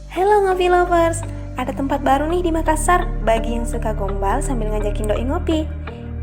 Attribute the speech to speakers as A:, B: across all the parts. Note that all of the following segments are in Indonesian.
A: Hello Ngopi Lovers, ada tempat baru nih di Makassar bagi yang suka gombal sambil ngajakin doi ngopi.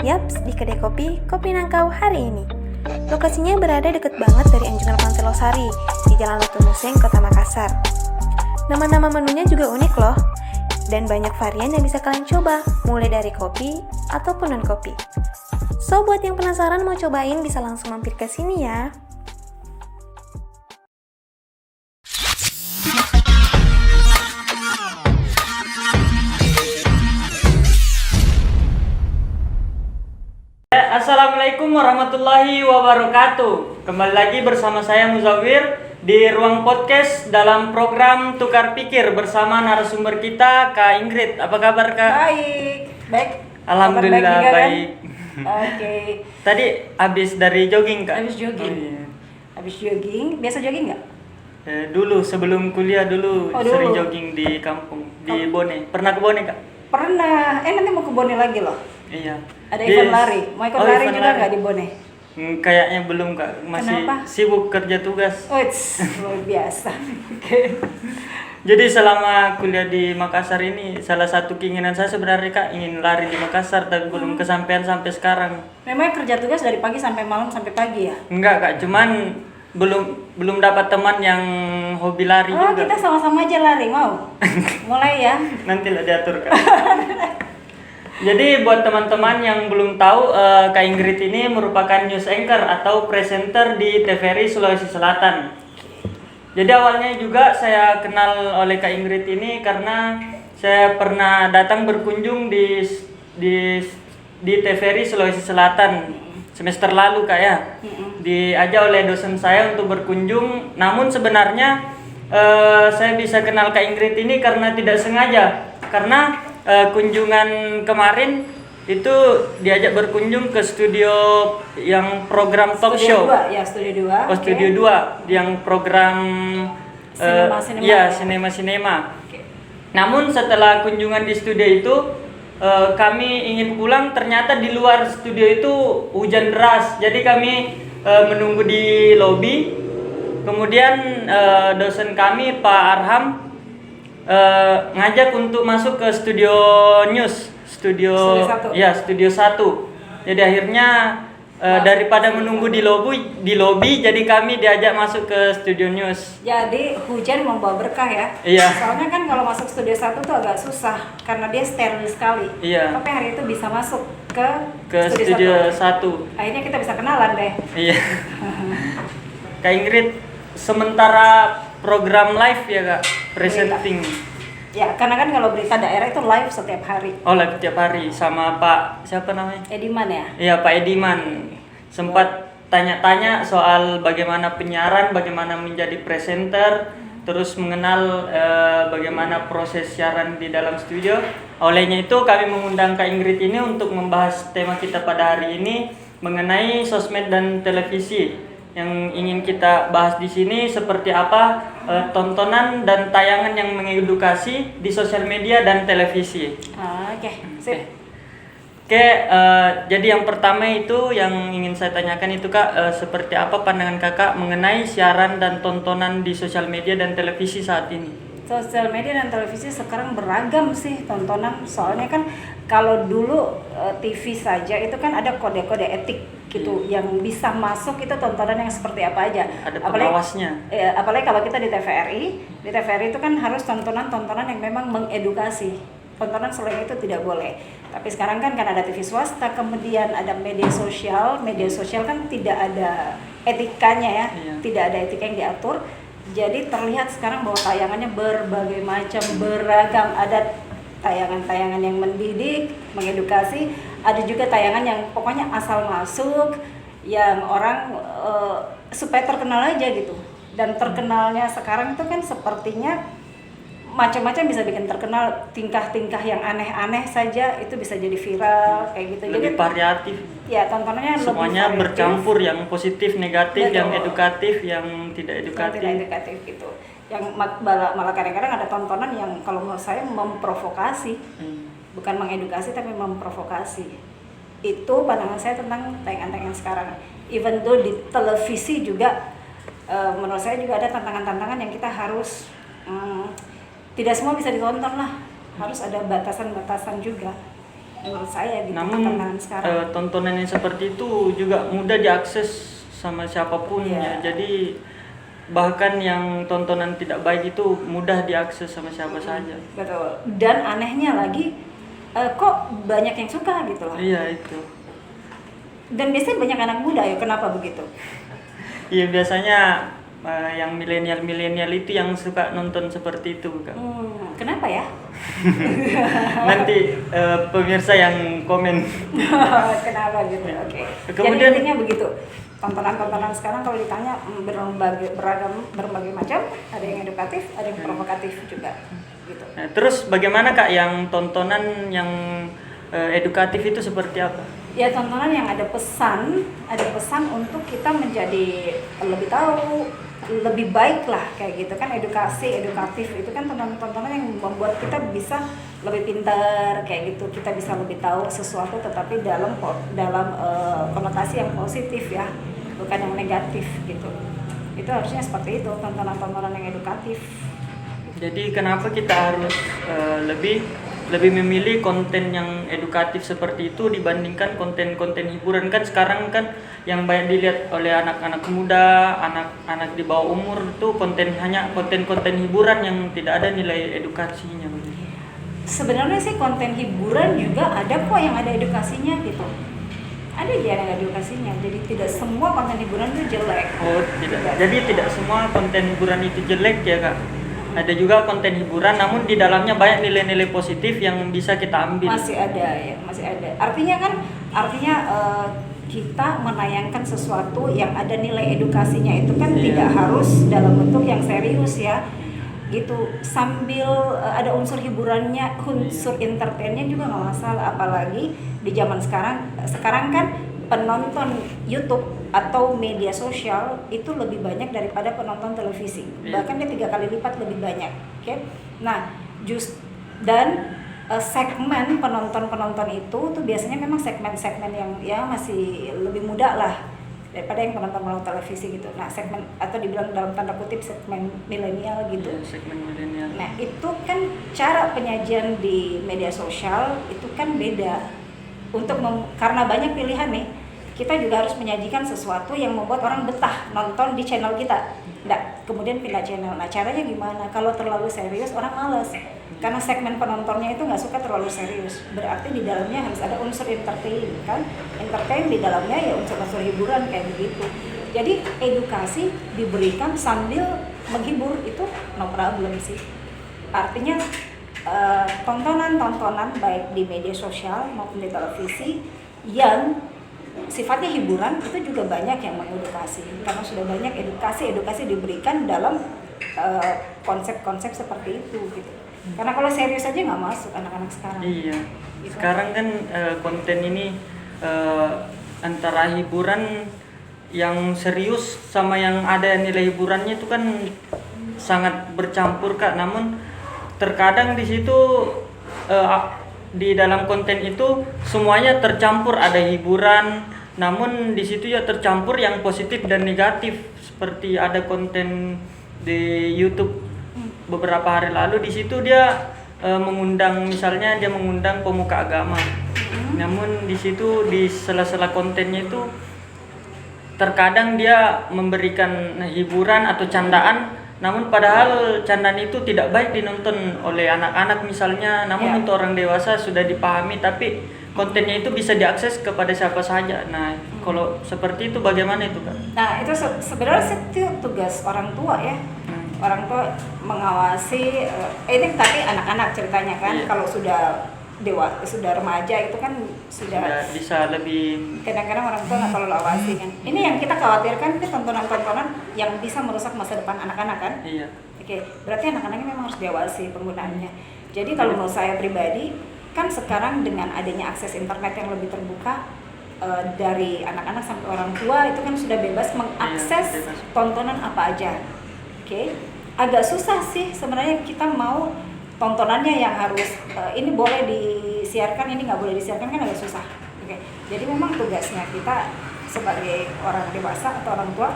A: Yaps, di kedai kopi Kopi Nangkau hari ini. Lokasinya berada deket banget dari Anjungan Pantai Losari, di Jalan Lutunuseng, Kota Makassar. Nama-nama menunya juga unik loh, dan banyak varian yang bisa kalian coba, mulai dari kopi ataupun non-kopi. So, buat yang penasaran mau cobain bisa langsung mampir ke sini ya.
B: Assalamualaikum warahmatullahi wabarakatuh. Kembali lagi bersama saya Muzawir di ruang podcast dalam program Tukar Pikir bersama narasumber kita Kak Ingrid. Apa kabar Kak?
C: Baik.
B: Alhamdulillah
C: Kabar
B: baik.
C: Kan? Oke.
B: Tadi habis dari jogging Kak?
C: Habis jogging.
B: Oh, iya.
C: Habis jogging. Biasa jogging nggak?
B: Dulu sebelum kuliah dulu
C: Oh,
B: sering
C: dulu.
B: jogging di kampung di Bone. Pernah ke Bone Kak?
C: Pernah. Nanti mau ke Bone lagi loh.
B: Iya.
C: Ada event lari. Mau ikut lari
B: event
C: juga
B: lari.
C: nggak di Bone?
B: Kayaknya belum Kak. Masih
C: Kenapa?
B: sibuk kerja tugas.
C: Oh, luar biasa. Oke.
B: Jadi selama kuliah di Makassar ini salah satu keinginan saya sebenarnya Kak ingin lari di Makassar tapi belum kesampaian sampai sekarang.
C: Memang kerja tugas dari pagi sampai malam sampai pagi ya?
B: Enggak Kak, cuman belum dapat teman yang hobi lari
C: Oh,
B: juga.
C: kita sama-sama aja lari, mau? Mulai ya.
B: Nantilah diatur Kak. Jadi buat teman-teman yang belum tahu, Kak Ingrid ini merupakan news anchor atau presenter di TVRI Sulawesi Selatan. Jadi awalnya juga saya kenal oleh Kak Ingrid ini karena saya pernah datang berkunjung di TVRI Sulawesi Selatan semester lalu Kak ya. Diajak oleh dosen saya untuk berkunjung. Namun sebenarnya saya bisa kenal Kak Ingrid ini karena tidak sengaja. Karena kunjungan kemarin itu diajak berkunjung ke studio yang program talk
C: Studio
B: show.
C: 2, ya Studio 2.
B: Oh, Studio 2 yang program
C: Sinema
B: ya,
C: ya?
B: sinema.
C: Oke.
B: Namun setelah kunjungan di studio itu kami ingin pulang, ternyata di luar studio itu hujan deras. Jadi kami menunggu di lobi. Kemudian dosen kami Pak Arham ngajak untuk masuk ke studio news,
C: Studio 1.
B: ya studio 1. Jadi akhirnya daripada menunggu di lobi, jadi kami diajak masuk ke studio news.
C: Jadi hujan membawa berkah ya.
B: Iya.
C: Soalnya kan kalau masuk studio 1 tuh agak susah karena dia steril sekali.
B: Iya.
C: Tapi hari itu bisa masuk ke
B: Studio
C: 1.
B: 1.
C: Akhirnya kita bisa kenalan deh.
B: Iya. Kak Ingrid, sementara program live ya Kak, presenting.
C: Ya, karena kan kalau berita daerah itu live setiap hari.
B: Oh, live tiap hari sama Pak siapa namanya?
C: Ediman ya?
B: Iya, Pak Ediman. Sempat tanya-tanya soal bagaimana penyiaran, bagaimana menjadi presenter, terus mengenal bagaimana proses siaran di dalam studio. Olehnya itu kami mengundang Kak Ingrid ini untuk membahas tema kita pada hari ini mengenai sosmed dan televisi. Yang ingin kita bahas di sini seperti apa tontonan dan tayangan yang mengedukasi di sosial media dan televisi.
C: Oke, sip.
B: Oke, jadi yang pertama itu yang ingin saya tanyakan itu Kak, seperti apa pandangan Kakak mengenai siaran dan tontonan di sosial media dan televisi saat ini?
C: Sosial media dan televisi sekarang beragam sih tontonan. Soalnya kan kalau dulu TV saja itu kan ada kode-kode etik gitu yang bisa masuk itu tontonan yang seperti apa aja.
B: Ada pengawasnya.
C: Apalagi kalau kita di TVRI itu kan harus tontonan-tontonan yang memang mengedukasi. Tontonan selain itu tidak boleh. Tapi sekarang kan ada TV swasta, kemudian ada media sosial kan tidak ada etikanya ya,
B: Iya.
C: tidak ada etika yang diatur. Jadi terlihat sekarang bahwa tayangannya berbagai macam, beragam. Ada tayangan-tayangan yang mendidik, mengedukasi, ada juga tayangan yang pokoknya asal masuk, yang orang supaya terkenal aja gitu. Dan terkenalnya sekarang itu kan sepertinya macam-macam bisa bikin terkenal, tingkah-tingkah yang aneh-aneh saja itu bisa jadi viral kayak gitu.
B: Lebih
C: Jadi
B: variatif.
C: ya tontonannya
B: Semuanya
C: lebih variatif.
B: bercampur, yang positif, negatif,
C: Betul.
B: yang edukatif, yang tidak
C: Yang
B: edukatif.
C: tidak edukatif gitu. Yang malah kadang-kadang ada tontonan yang kalau menurut saya memprovokasi, bukan mengedukasi tapi memprovokasi. Itu pandangan saya tentang tayangan-tayangan sekarang. Even though di televisi juga menurut saya juga ada tantangan-tantangan yang kita harus tidak semua bisa ditonton lah, harus ada batasan-batasan juga menurut saya gitu.
B: Namun
C: perkembangan sekarang.
B: tontonan yang seperti itu juga mudah diakses sama siapapun
C: Iya.
B: ya. Jadi bahkan yang tontonan tidak baik itu mudah diakses sama siapa saja.
C: Betul. Dan anehnya lagi kok banyak yang suka gitu loh.
B: Iya itu.
C: Dan biasanya banyak anak muda ya, kenapa begitu?
B: Iya biasanya yang milenial itu yang suka nonton seperti itu Kak.
C: Kenapa ya?
B: Nanti pemirsa yang komen.
C: Kenapa gitu? Oke.
B: Kemudian-
C: Jadi intinya begitu. Tontonan-tontonan sekarang kalau ditanya berbagai macam, ada yang edukatif, ada yang provokatif juga gitu.
B: Nah, terus bagaimana Kak yang tontonan yang edukatif itu seperti apa?
C: Ya tontonan yang ada pesan untuk kita menjadi lebih tahu, lebih baik lah kayak gitu kan, edukatif itu kan tontonan yang membuat kita bisa lebih pintar kayak gitu, kita bisa lebih tahu sesuatu tetapi dalam konotasi yang positif ya, bukan yang negatif gitu. Itu harusnya seperti itu, tontonan-tontonan yang edukatif.
B: Jadi kenapa kita harus lebih memilih konten yang edukatif seperti itu dibandingkan konten-konten hiburan? Kan sekarang kan yang banyak dilihat oleh anak-anak muda, anak-anak di bawah umur itu hanya konten-konten hiburan yang tidak ada nilai edukasinya.
C: Sebenarnya sih konten hiburan juga ada kok yang ada edukasinya gitu. Ada aja yang ada edukasinya. Jadi tidak semua konten hiburan itu jelek.
B: Oh tidak. Jadi tidak semua konten hiburan itu jelek ya Kak. Ada juga konten hiburan namun di dalamnya banyak nilai-nilai positif yang bisa kita ambil.
C: Masih ada ya, masih ada. Artinya kita menayangkan sesuatu yang ada nilai edukasinya itu kan tidak harus dalam bentuk yang serius ya. Gitu. Sambil ada unsur hiburannya, unsur entertainnya juga nggak masalah, apalagi di zaman sekarang kan penonton YouTube atau media sosial itu lebih banyak daripada penonton televisi, bahkan dia 3 kali lipat lebih banyak. Oke, nah dan segmen penonton itu tuh biasanya memang segmen-segmen yang ya masih lebih muda lah daripada yang penonton melalui televisi gitu. Nah segmen atau dibilang dalam tanda kutip segmen milenial gitu.
B: Segmen milenial.
C: Nah itu kan cara penyajian di media sosial itu kan beda. Karena banyak pilihan nih, kita juga harus menyajikan sesuatu yang membuat orang betah nonton di channel kita. Kemudian pindah channel. Nah caranya gimana? Kalau terlalu serius orang males. Karena segmen penontonnya itu nggak suka terlalu serius. Berarti di dalamnya harus ada unsur entertain kan? Entertain di dalamnya ya unsur-unsur hiburan kayak begitu. Jadi edukasi diberikan sambil menghibur itu no problem sih. Artinya tontonan-tontonan baik di media sosial maupun di televisi yang sifatnya hiburan itu juga banyak yang mengedukasi, karena sudah banyak edukasi diberikan dalam konsep-konsep seperti itu gitu. Karena kalau serius aja nggak masuk anak-anak sekarang.
B: Iya.
C: Gitu.
B: Sekarang kan konten ini antara hiburan yang serius sama yang ada nilai hiburannya itu kan sangat bercampur Kak. Namun terkadang di situ di dalam konten itu semuanya tercampur, ada hiburan, namun di situ ya tercampur yang positif dan negatif. Seperti ada konten di YouTube beberapa hari lalu, di situ dia mengundang pemuka agama. Namun di situ di sela-sela kontennya itu terkadang dia memberikan hiburan atau candaan. Namun padahal candaan itu tidak baik dinonton oleh anak-anak misalnya, namun untuk orang dewasa sudah dipahami, tapi kontennya itu bisa diakses kepada siapa saja. Nah, kalau seperti itu bagaimana itu Kak?
C: Nah itu sebenarnya itu tugas orang tua ya. Orang tua mengawasi, ini tapi anak-anak ceritanya kan, kalau sudah sudah remaja itu kan sudah
B: bisa lebih,
C: kadang-kadang orang tua nggak terlalu awasi kan. Ini yang kita khawatirkan itu tontonan-tontonan yang bisa merusak masa depan anak-anak kan.
B: Iya.
C: Oke, berarti anak-anaknya memang harus diawasi penggunaannya. Jadi kalau menurut saya pribadi kan sekarang dengan adanya akses internet yang lebih terbuka, dari anak-anak sampai orang tua itu kan sudah bebas mengakses tontonan apa aja. Oke, agak susah sih sebenarnya kita mau tontonannya yang harus ini boleh disiarkan, ini nggak boleh disiarkan, kan agak susah. Oke, jadi memang tugasnya kita sebagai orang dewasa atau orang tua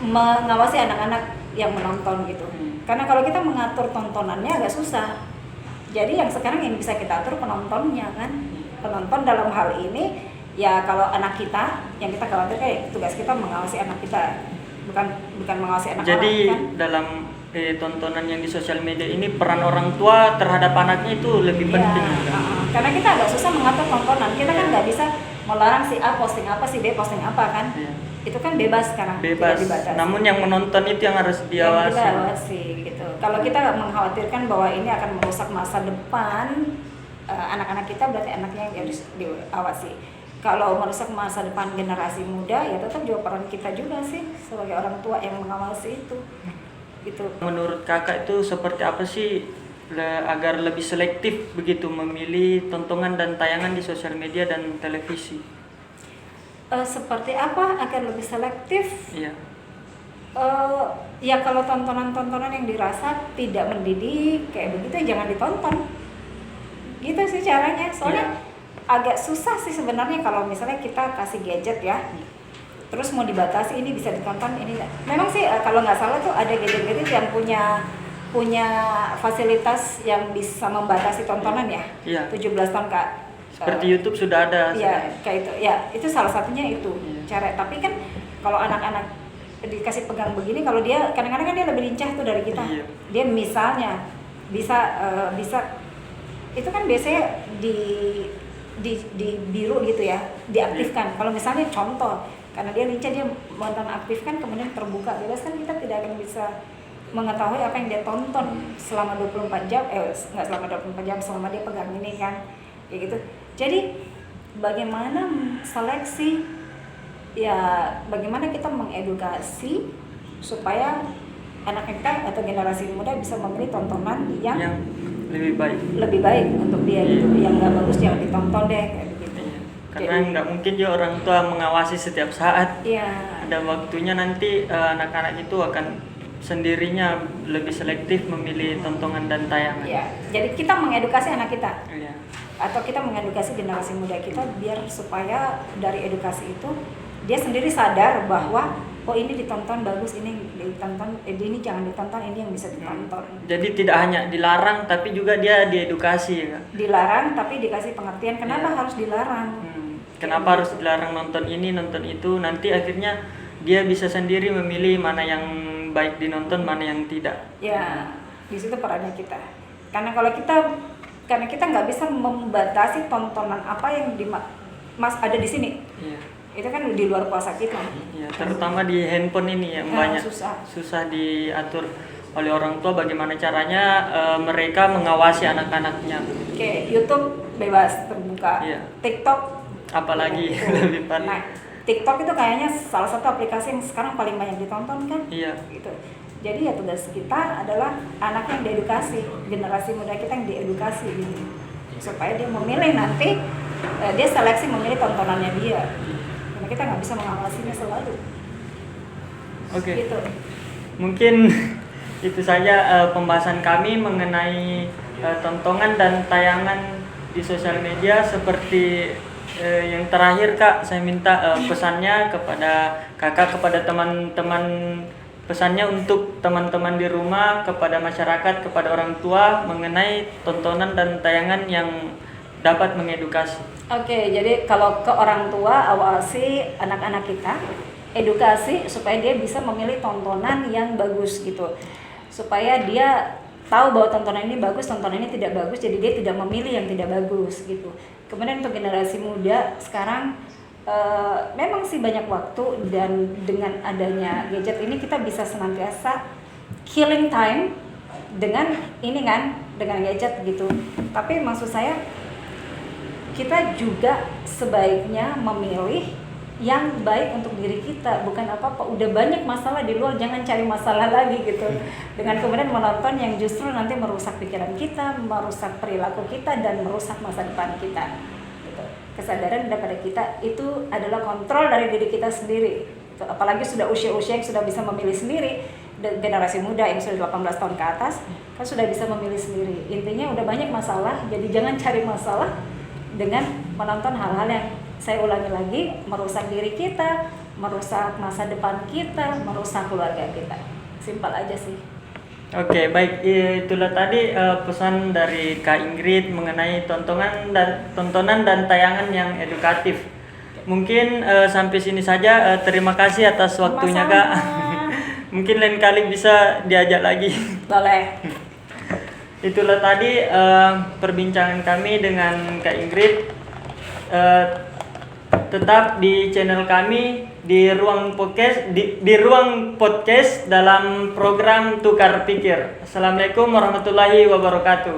C: mengawasi anak-anak yang menonton gitu. Karena kalau kita mengatur tontonannya agak susah. Jadi yang sekarang yang bisa kita atur penontonnya kan. Penonton dalam hal ini ya kalau anak kita yang kita khawatir kayak tugas kita mengawasi anak kita, bukan mengawasi anak
B: Jadi
C: orang kan.
B: dalam tontonan yang di sosial media ini peran orang tua terhadap anaknya itu lebih penting.
C: Ya, karena kita agak susah mengatur tontonan. Kita kan nggak bisa melarang si A posting apa, si B posting apa kan.
B: Iya.
C: Itu kan bebas sekarang.
B: Bebas.
C: Tidak dibatasi.
B: Namun yang menonton itu yang harus diawasi.
C: Yang diawasi gitu. Kalau kita mengkhawatirkan bahwa ini akan merusak masa depan anak-anak kita, berarti anaknya yang harus diawasi. Kalau merusak masa depan generasi muda, ya tetap juga peran kita juga sih sebagai orang tua yang mengawasi itu. Gitu.
B: Menurut kakak itu seperti apa sih agar lebih selektif begitu memilih tontonan dan tayangan di sosial media dan televisi?
C: Seperti apa agar lebih selektif?
B: Iya.
C: Ya kalau tontonan-tontonan yang dirasa tidak mendidik kayak begitu ya jangan ditonton. Gitu sih caranya. Soalnya agak susah sih sebenarnya kalau misalnya kita kasih gadget ya. Terus mau dibatasi ini bisa ditonton ini. Memang sih kalau nggak salah tuh ada gadget-gadget yang punya fasilitas yang bisa membatasi tontonan ya.
B: Iya.
C: 17 tahun Kak.
B: Seperti YouTube sudah ada.
C: Iya, kayak itu. Ya, itu salah satunya itu.
B: Iya.
C: Cara tapi kan kalau anak-anak dikasih pegang begini, kalau dia kadang-kadang kan dia lebih lincah tuh dari kita.
B: Iya.
C: Dia misalnya bisa itu kan biasanya di biru gitu ya, diaktifkan. Kalau misalnya contoh, karena dia lincah dia menonaktifkan kemudian terbuka bebas kan kita tidak akan bisa mengetahui apa yang dia tonton selama 24 jam, nggak selama 24 jam, selama dia pegang ini kan, kayak gitu. Jadi bagaimana seleksi, ya bagaimana kita mengedukasi supaya anak kita atau generasi muda bisa memilih tontonan yang
B: lebih baik
C: untuk dia gitu, yang nggak bagus jangan ditonton deh kayak begitu.
B: Karena nggak mungkin juga orang tua mengawasi setiap saat.
C: Iya.
B: Ada waktunya nanti anak-anak itu akan sendirinya lebih selektif memilih tontonan dan tayangan.
C: Iya. Jadi kita mengedukasi anak kita
B: Iya.
C: atau kita mengedukasi generasi muda kita biar supaya dari edukasi itu dia sendiri sadar bahwa oh ini ditonton bagus, ini ditonton, ini jangan ditonton, ini yang bisa ditonton.
B: Jadi tidak hanya dilarang tapi juga dia diedukasi ya Kak?
C: Dilarang tapi dikasih pengertian kenapa harus dilarang.
B: Kenapa harus dilarang nonton ini, nonton itu, nanti akhirnya dia bisa sendiri memilih mana yang baik dinonton, mana yang tidak.
C: Ya, di situ perannya kita. Karena kita nggak bisa membatasi tontonan apa yang ada di sini.
B: Iya.
C: Itu kan di luar kuasa kita.
B: Iya, terutama di handphone ini yang banyak susah diatur oleh orang tua bagaimana caranya mereka mengawasi anak-anaknya.
C: Oke, YouTube bebas terbuka.
B: Iya.
C: TikTok
B: apalagi
C: gitu.
B: lebih parah.
C: Nah, TikTok itu kayaknya salah satu aplikasi yang sekarang paling banyak ditonton kan?
B: Iya.
C: Gitu. Jadi ya tugas kita adalah anak yang diedukasi, generasi muda kita yang diedukasi gitu. Supaya dia memilih nanti dia seleksi memilih tontonannya dia. Karena kita nggak bisa mengawasinya selalu.
B: Oke.
C: Gitu.
B: Mungkin itu saja pembahasan kami mengenai tontonan dan tayangan di sosial media. Seperti yang terakhir Kak, saya minta pesannya kepada Kakak, kepada teman-teman, pesannya untuk teman-teman di rumah, kepada masyarakat, kepada orang tua mengenai tontonan dan tayangan yang dapat mengedukasi.
C: Oke, jadi kalau ke orang tua awasi anak-anak kita, edukasi supaya dia bisa memilih tontonan yang bagus gitu. Supaya dia tahu bahwa tontonan ini bagus, tontonan ini tidak bagus, jadi dia tidak memilih yang tidak bagus gitu. Kemudian untuk generasi muda sekarang memang sih banyak waktu, dan dengan adanya gadget ini kita bisa senantiasa killing time dengan ini kan, dengan gadget gitu. Tapi maksud saya kita juga sebaiknya memilih yang baik untuk diri kita, bukan apa-apa. Udah banyak masalah di luar, jangan cari masalah lagi gitu. Dengan kemudian menonton yang justru nanti merusak pikiran kita, merusak perilaku kita, dan merusak masa depan kita. Gitu. Kesadaran daripada kita itu adalah kontrol dari diri kita sendiri. Gitu. Apalagi sudah usia-usia yang sudah bisa memilih sendiri, generasi muda yang sudah 18 tahun ke atas kan sudah bisa memilih sendiri. Intinya udah banyak masalah, jadi jangan cari masalah dengan menonton hal-hal yang, saya ulangi lagi, merusak diri kita, merusak masa depan kita, merusak keluarga kita. simpel aja sih.
B: Oke, baik. Itulah tadi pesan dari Kak Ingrid mengenai tontonan dan tayangan yang edukatif. Mungkin sampai sini saja. Terima kasih atas waktunya, Kak.
C: Sama-sama.
B: Mungkin lain kali bisa diajak lagi.
C: Boleh.
B: Itulah tadi perbincangan kami dengan Kak Ingrid. Tetap di channel kami di ruang podcast dalam program Tukar Pikir. Assalamualaikum warahmatullahi wabarakatuh.